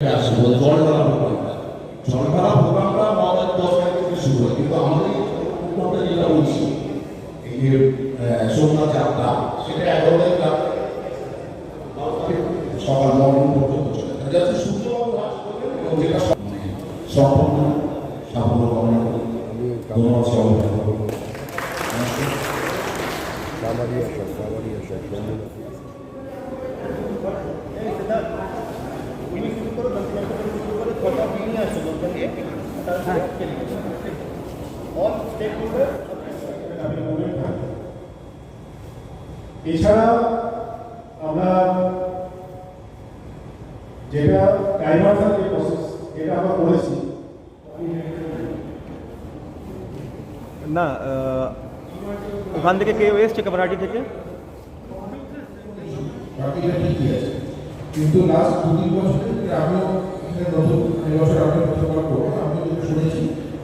আসবো জলধারা প্রোগ্রামটা জলধারা প্রোগ্রামটা আমাদের 10 তারিখ থেকে শুরু হয়, কিন্তু আমাদের প্রোগ্রামটা যেটা বলছি এই যে সোমনাথ যাত্রা সেটা 11 তারিখ রাত্রে সকাল 9 পর্যন্ত চলে যাতে সূর্যবাবু রাজ করবেন এবং যেটা সম্পূর্ণ সাফল্য কামনা করি। ধন্যবাদ সবাইকে। এছাড়া আমরা যেটা ডাইভার্সাল যে প্রসেস এটা আমরা করেছি না, ওখান থেকে কেউ এসছে কামারহাটি থেকে? কিন্তু লাস্ট 2-3 বছরে আমিও এখানে নতুন এবছর আমি প্রথমবার করবো, আমি যেটা শুনেছি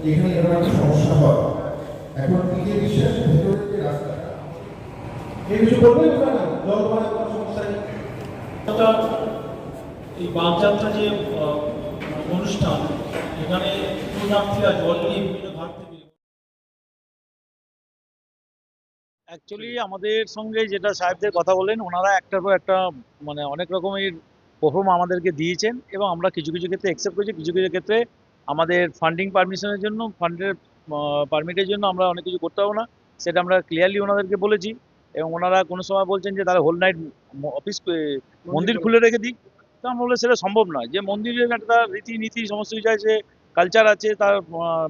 এখানে এরকম একটা সমস্যা হয়। এখন পিকে বিশ্বাস ভেতরের যে রাস্তাটা এই কিছু বলবেন না জলবায়ু সমস্যা এই বাগযাত্রা যে অনুষ্ঠান, এখানে পুণ্যার্থীরা জল নিয়ে বিভিন্ন ঘাট থেকে অ্যাকচুয়ালি আমাদের সঙ্গে যেটা সাহেবদের কথা বলেন, ওনারা একটার পর একটা মানে অনেক রকমের পারফর্ম আমাদেরকে দিয়েছেন এবং আমরা কিছু কিছু ক্ষেত্রে অ্যাকসেপ্ট করেছি, কিছু কিছু ক্ষেত্রে আমাদের ফান্ডিং পারমিশনের জন্য ফান্ডের পারমিটের জন্য আমরা অনেক কিছু করতে পারবো না, সেটা আমরা ক্লিয়ারলি ওনাদেরকে বলেছি। এবং ওনারা কোনো সময় বলছেন যে তারা হোল নাইট অফিস মন্দির খুলে রেখে দিক, তো আমরা বলে সেটা সম্ভব নয়। যে মন্দিরের একটা রীতিনীতি সমস্ত কিছু আছে, কালচার আছে, তার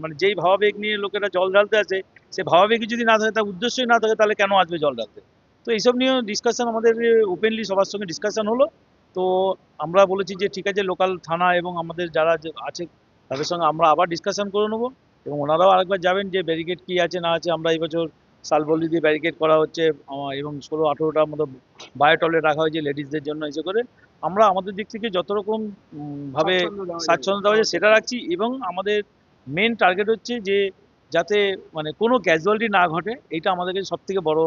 মানে যেই ভাবাবেগ নিয়ে লোকেরা জল ঢালতে আসে, সে ভাবাবেগই যদি না থাকে, তার উদ্দেশ্যই না থাকে, তাহলে কেন আসবে জল ঢালতে? তো এইসব নিয়ে ডিসকাশন আমাদের ওপেনলি সবার সঙ্গে ডিসকাশন হলো। তো আমরা বলেছি যে ঠিক আছে, লোকাল থানা এবং আমাদের যারা আছে তাদের সঙ্গে আমরা আবার ডিসকাশন করে নেবো এবং ওনারাও আরেকবার যাবেন যে ব্যারিকেড কী আছে না আছে। আমরা এই বছর শালবল্লি দিয়ে ব্যারিকেড করা হচ্ছে এবং 16-18টার মতো বায়ো টয়লেট রাখা হয়েছে লেডিসদের জন্য। এসে করে আমরা আমাদের দিক থেকে যত রকম ভাবে স্বাচ্ছন্দ্য দেওয়া যায় সেটা রাখছি এবং আমাদের মেন টার্গেট হচ্ছে যে যাতে মানে কোনো ক্যাজুয়ালিটি না ঘটে, এইটা আমাদের কাছে সবথেকে বড়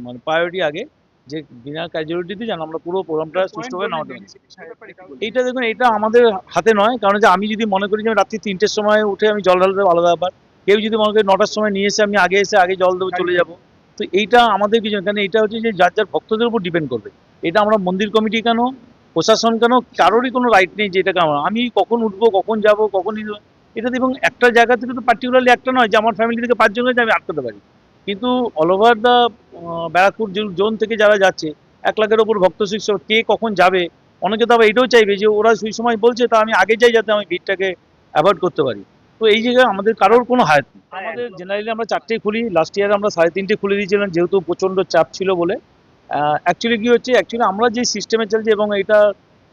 মানে প্রায়োরিটি আগে, যে বিনা ক্যাজুয়ালিটিতে যেন আমরা পুরো প্রোগ্রামটা সুষ্ঠুভাবে নামাতে পারি। এইটা দেখুন, এটা আমাদের হাতে নয়, কারণ যে আমি যদি মনে করি যে আমি রাত্রি 3টের সময় উঠে আমি জল ঢালতে দেবো, আলাদা ব্যাপার। কেউ যদি মনে করি 9টার সময় নিয়ে এসে আমি আগে এসে আগে জল দেবো, চলে যাব, তো এইটা আমাদের কিছু, কারণ এটা হচ্ছে যে যার যার ভক্তদের উপর ডিপেন্ড করবে। এটা আমরা মন্দির কমিটি কেন, প্রশাসন কেন, কারোরই কোনো রাইট নেই যে এটা কেন আমি কখন উঠবো, কখন যাব, কখন এটা। এবং একটা জায়গা থেকে তো পার্টিকুলারলি একটা নয় যে আমার ফ্যামিলি থেকে 5 জন হয়েছে আমি আটকাতে পারি, কিন্তু all over the Barrackpore zone থেকে যারা যাচ্ছে 1 লাখের ওপর ভক্ত শিষ্য, কে কখন যাবে, অনেকে তো আবার এটাও চাইবে যে ওরা সেই সময় বলছে তা আমি আগে যাই যাতে আমি ভিড়টাকে অ্যাভয়েড করতে পারি। তো এই জায়গায় আমাদের কারোর কোনো হাত নেই। আমাদের জেনারেলি আমরা 4টেই খুলি, লাস্ট ইয়ার আমরা 3:30 খুলে দিয়েছিলাম যেহেতু প্রচণ্ড চাপ ছিল বলে। অ্যাকচুয়ালি কী হচ্ছে, অ্যাকচুয়ালি আমরা যে সিস্টেমে চলছি এবং এটা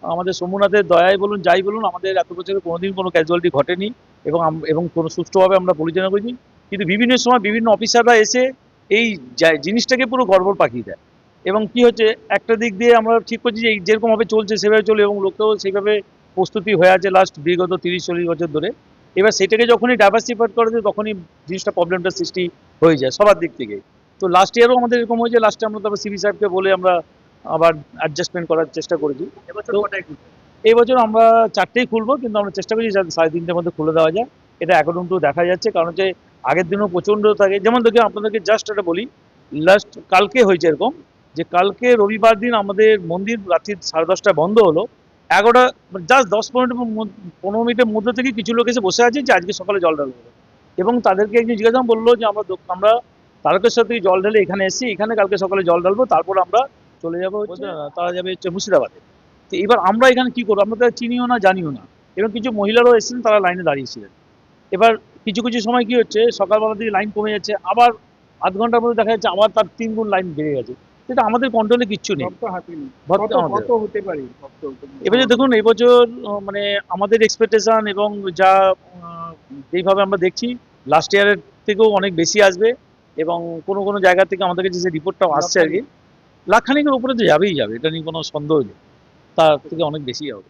আমাদের সোমনাথের দয়ায় বলুন যাই বলুন, আমাদের এত বছরে কোনোদিন কোনো ক্যাজুয়ালিটি ঘটেনি এবং এবং কোনো সুষ্ঠুভাবে আমরা পরিচালনা করেছি। কিন্তু বিভিন্ন সময় বিভিন্ন অফিসাররা এসে এই জিনিসটাকে পুরো গড়বড় পাকিয়ে দেয়। এবং কি হচ্ছে, একটা দিক দিয়ে আমরা ঠিক করছি যে যেরকমভাবে চলছে সেভাবে চলে এবং লোকটাও সেইভাবে প্রস্তুতি হয়ে আছে লাস্ট বিগত 30-40 বছর ধরে। এবার সেটাকে যখনই ডাইভার্সিফাইড করা যায় তখনই জিনিসটা প্রবলেমটা সৃষ্টি হয়ে যায় সবার দিক থেকে। তো লাস্ট ইয়ারও আমাদের এরকম হয়েছে, লাস্টে আমরা তারপর সিবি সাহেবকে বলে আমরা আবার অ্যাডজাস্টমেন্ট করার চেষ্টা করেছি। এই বছর আমরা 4টেই খুলবো, কিন্তু আমরা চেষ্টা করছি যাতে 3:30-র মধ্যে খুলে দেওয়া যায়। এটা এখন একটু দেখা যাচ্ছে, কারণ হচ্ছে আগের দিনও প্রচণ্ড থাকে। যেমন দেখি আপনাদেরকে জাস্ট এটা বলি, লাস্ট কালকে হয়েছে এরকম যে কালকে রবিবার দিন আমাদের মন্দির রাত্রি 10:30টায় বন্ধ হলো। 11টা জাস্ট 10-15 মিনিটের মধ্যে থেকে কিছু লোক এসে বসে আছে যে আজকে সকালে জল ঢালবো, এবং তাদেরকে একজন জিজ্ঞাসা বললো যে আমরা তারকেশ্বর থেকে জল ঢেলে এখানে এসেছি, এখানে কালকে সকালে জল ঢালবো, তারপর আমরা চলে যাবো তারা যাবে হচ্ছে মুর্শিদাবাদে। তো এবার আমরা এখানে কি করবো, আমরা তো চিনিও না জানিও না। এবং কিছু মহিলারাও এসেছিলেন, তারা লাইনে দাঁড়িয়েছিলেন। এবার কিছু কিছু সময় কি হচ্ছে, সকালবেলা থেকে লাইন কমে যাচ্ছে, আবার আধ ঘন্টার মধ্যে দেখা যাচ্ছে আবার তার 3 গুণ লাইন বেড়ে গেছে। সেটা আমাদের কন্ট্রোলে কিচ্ছু নেই। এবারে দেখুন এবছর মানে আমাদের এক্সপেকটেশন এবং যা যেইভাবে আমরা দেখছি লাস্ট ইয়ারের থেকেও অনেক বেশি আসবে, এবং কোনো কোনো জায়গা থেকে আমাদের কাছে যে রিপোর্টটাও আসছে আর কি, লাখখানিকের উপরে তো যাবেই যাবে, এটা নিয়ে কোনো সন্দেহ নেই, তার থেকে অনেক বেশি হবে।